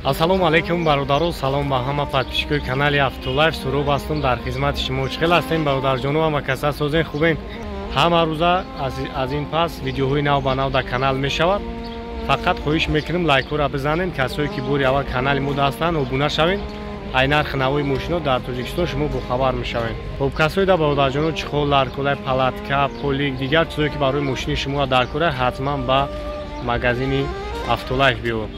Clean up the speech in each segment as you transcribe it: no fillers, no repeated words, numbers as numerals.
Ассалому алайкум бародаро, салом ба ҳама подписчикои канали Автолайф. Сурӯб ҳастам дар хизмати шумо. Чӣ хел ҳастем бародарҷону? ҳама каса созен хубен? Ҳама рӯза аз ин пас видеоҳои нав ба нав дар канал мешавад. Фақат хоҳиш мекунем лайкҳоро бизанед. Касое ки бори аввал канали мо ҳастанд, обуна шавед. Ай нархи навои мошино дар Тоҷикистон шумо бохабар мешавед. Хуб, касое да бародарҷону чихол, ларкулай, палатка, полик, дигар чизое ки барои мошини шумо даркора, ҳатман ба магазини Автолайф биёд.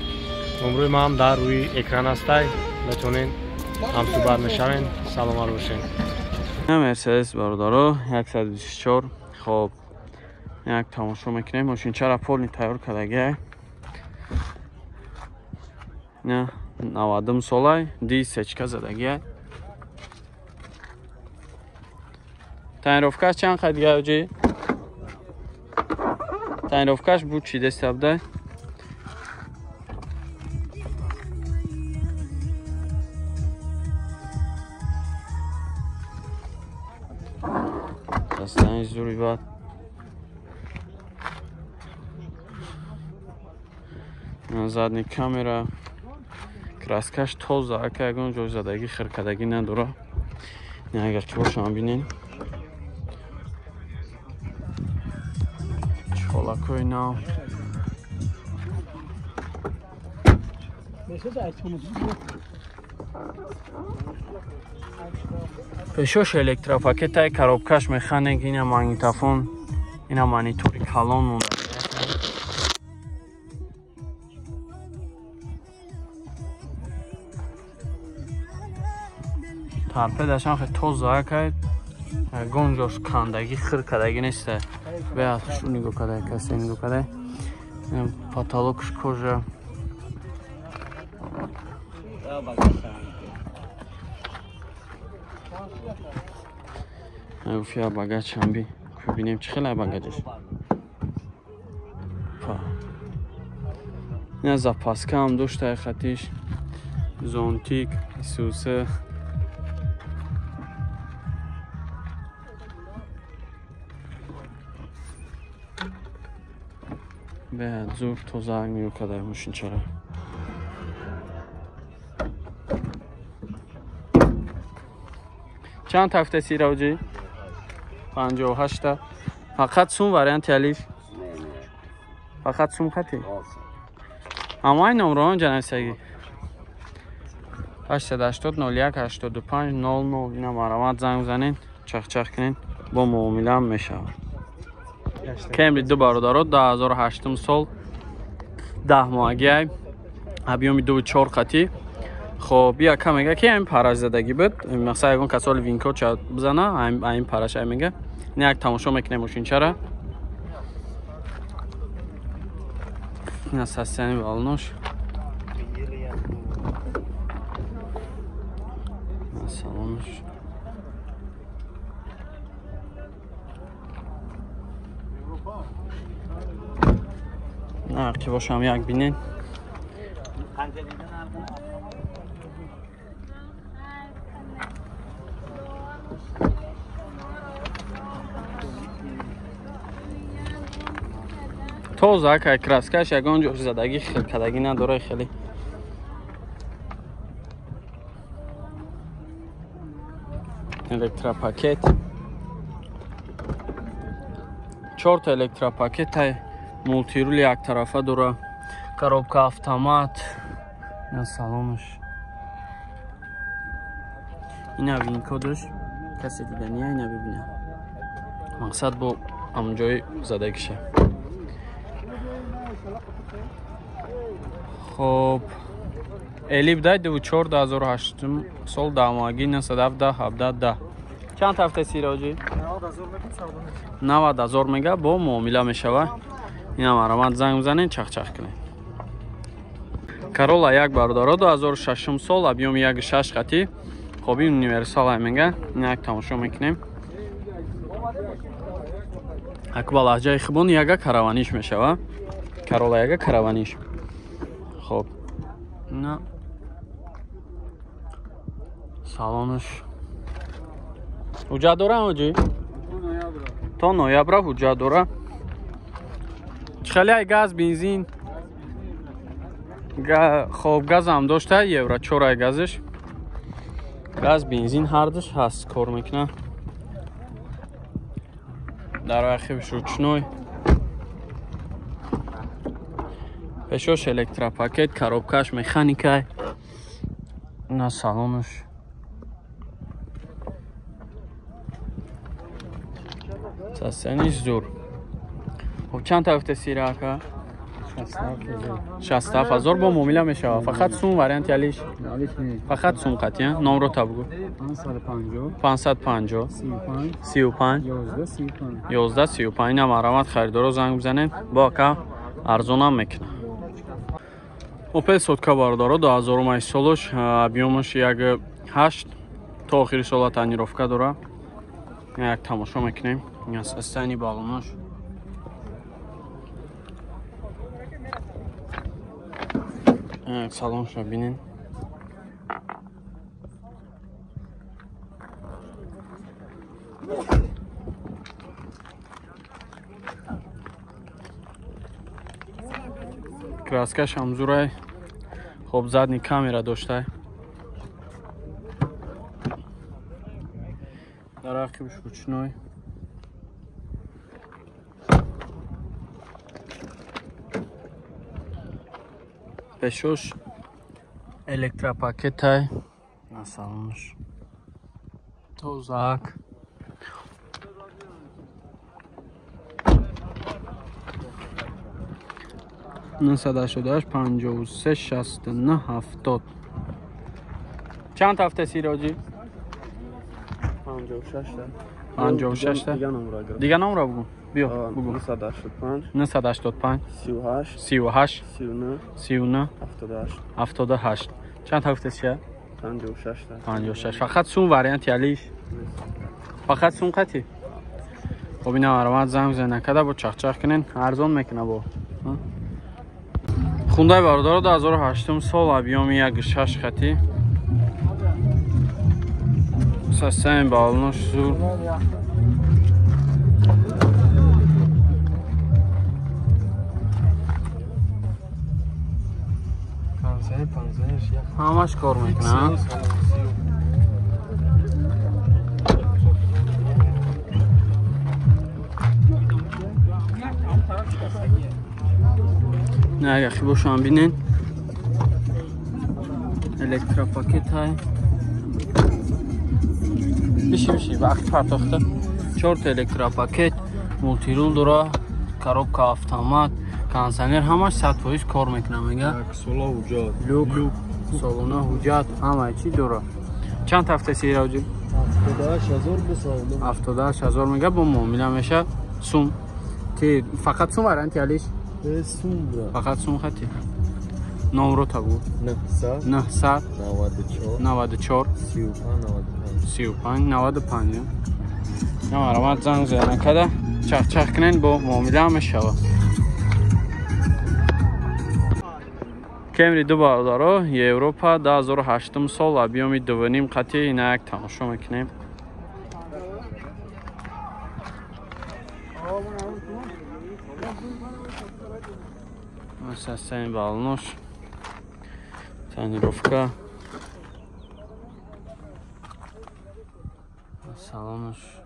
номрӯи ман дар рӯи экран ҳастай, метавонед ҳамсӯҳбат мешавед. саломат бошед. Мерседес бародаро 124. Хоб, як тамошо мекунем. Мошинчара полни тайёр кардагиай. Не 90 солай, дисечка задагиай. Тайровкаш чанд қадгиай ҷи? Тайровкаш бу чи дестабдай? Дастани зури бад. Задни камера. Краскаш тоза, ака ягон ҷой задагӣ хиркадагӣ надора. Не агар ки бошам бинен. Чихолакои нав. Пешош электропакетай, коробкаш механик, ина магнитофон, ина монитори калон монда. Тарпедашам хе тоза акай. Гонжош кандагӣ хиркадагӣ неста. Беад шу нигоҳ кадай, касе нигоҳ кадай. Потолокш кожа. Уфия багач ҳам би. Бинем чӣ хелай багаҷаш. Ина запаска ҳам дошта хатиш. Зонтик, исуса. Беад зур тоза нигоҳ кадай мошинчара. چند هفته سیراوجی؟ 58. فقط سوم وریانت یالیف؟ فقط سوم خطی؟ اما این نمره ها جنگ سگی 880 01 85 00 اینا مرامت زنگ بزنین چخ چخ کنین با معامله هم میشه. کمری دو برادرات 2008 سال 10 ماهگی های ابیومی 2.4 خطی. خب بیا کم میگه که این پارش زدگی بود. مثلا اگه کسال وینکو چه بزنه این پارش های میگه. نه یک تماشا میکنه ماشین چرا. این اساسیانی بالنوش. سالونش. نه که باشم یک بینین. توزا که کراسکش یگان جوش زدگی کدگی نداره خیلی. الکتروپاکت 4 تا الکتروپاکت های مولتی رول یک طرفه داره. коробка автомат. این سالونش. اینا وینکو داشت. کسی دیدنیه اینا ببینه. مقصد با همونجای زدگیشه. خب الیب دای 24 2008 سال داماگی 917 17 چند هفته سیراجی 90000 میگه با معامله میشوه. اینا مرامت زنگ بزنین چخ چخ کنین. کارولا یک برادر 2006 سال ابیوم 1.6 خطی. خب این یونیورسال میگه. اینا یک تماشا میکنیم. اکبال لهجه خبون یک کاروانیش میشوه. کارولا یک کاروانیش. خب نه سالونش حجت داره همه تا نویبره حجت داره. خیلی های گاز بنزین خب گاز هم داشته یورو 4 گازش گاز بنزین هر دوش هست کار میکنه در آخرش رучной پشوش الکتروپاکت коробкаш механикай на салонуш сасениш зур خب چند تا گفته سیره اکا 67000 با معامله میشه فقط سوم وریانت یالیش فقط سوم قطعا نام رو تا بگو 550 35 11 35 نم علامت خریدار رو زنگ بزنین با که ارزون هم میکنه اوپل сотка бардоро 2008 солош объёмаш 1.8 то охири сола танировка дора як тамошо мекунем состоянии балонош як салоншо бинен краскаш ҳам зурай хоб задни камера доштай дар ақибаш ручной пешош электропакетай на салонош тозак 988 53 69 70 چند هفته سیراجی 56 دیگه نمره بگو بیا بگو 985 38 39 78 چند هفته سیه 56 فقط سون وریانت یالیش فقط سون قطی خب این آرامت زنگ زنه کده با چخ کنین ارزان میکنه با خونده بردار 2008 سال объёми 1.6 خطی سستن بالنوش زور همش کار میکنه نه اگه خیباشو هم بینین الکتروپاکت های بشی وقت پرداخته 4 تا الکتروپاکت مولتی رول داره коробка автомат کنسنر همش 100% کار میکنه میگه سولا حجات لوک سالونه حجات همه چی داره چند هفته سیره حجی 78000 میگه با معامله میشه سوم که فقط سوم وارنت یالیش فقط سوم خطی نام رو تا بود 900 94 35 95 نه مرامت زنگ زنه کده چخ کنین با معامله هم شوه کمری دو برداره یوروپا 2008 سال объёми 2.5 قطعی اینه یک تماشا میکنیم سستن بالنوش تنیروفکا салонуш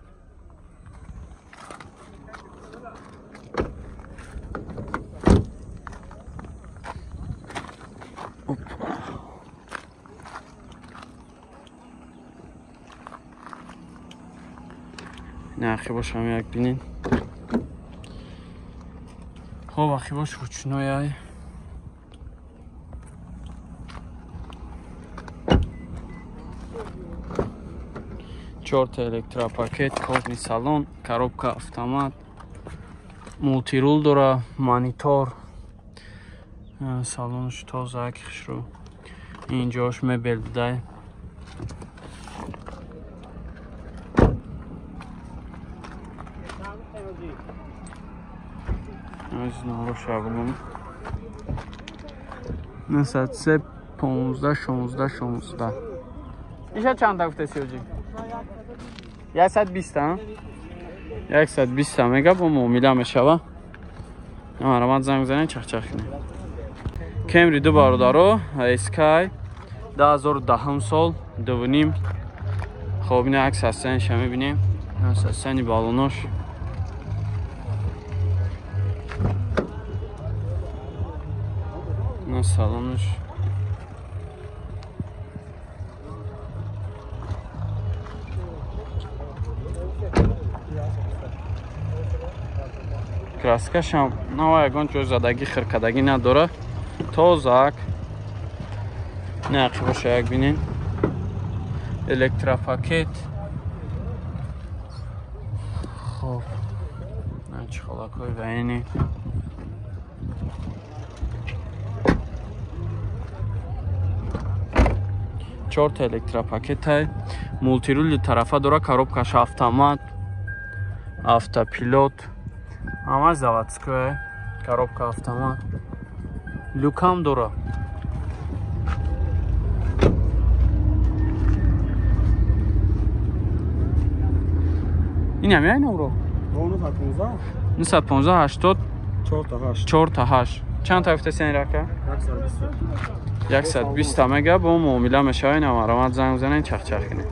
نه خیباش هم یک بینین خب خیباش رучной های 4 تا электропакет кожный салон коробка автомат мултирул дора монитор салонш тоза хишро инҷош мебел будай аз нoro шагум насад се 15 16 иша чанд гуфте сиёҷи 120 ها 120 میگه با معامله میشوه مرامت زنگ زنین چخ کنیم Camry 2 бародаро Sky 2010 сол 2.5. خب این عکس هستنش هم میبینیم. هستنی بالونش نه سالونش краскаш ҳам навай ягон ҷой задагӣ хиркадагӣ надора тозак нақши боша як бинем электропакет хоб чиқолакҳои ваини 4 электропакетай мултирули тарафа дора коробкаш автомат автопилот ҳама заводское коробка автомат люкам дора ин ҳам яйн авро 915 80 4 та 8 чанд та гуфтасин рака 120 мега бо муомила мешавад. ин ҳам аромат занг бизанед чахчах кунед.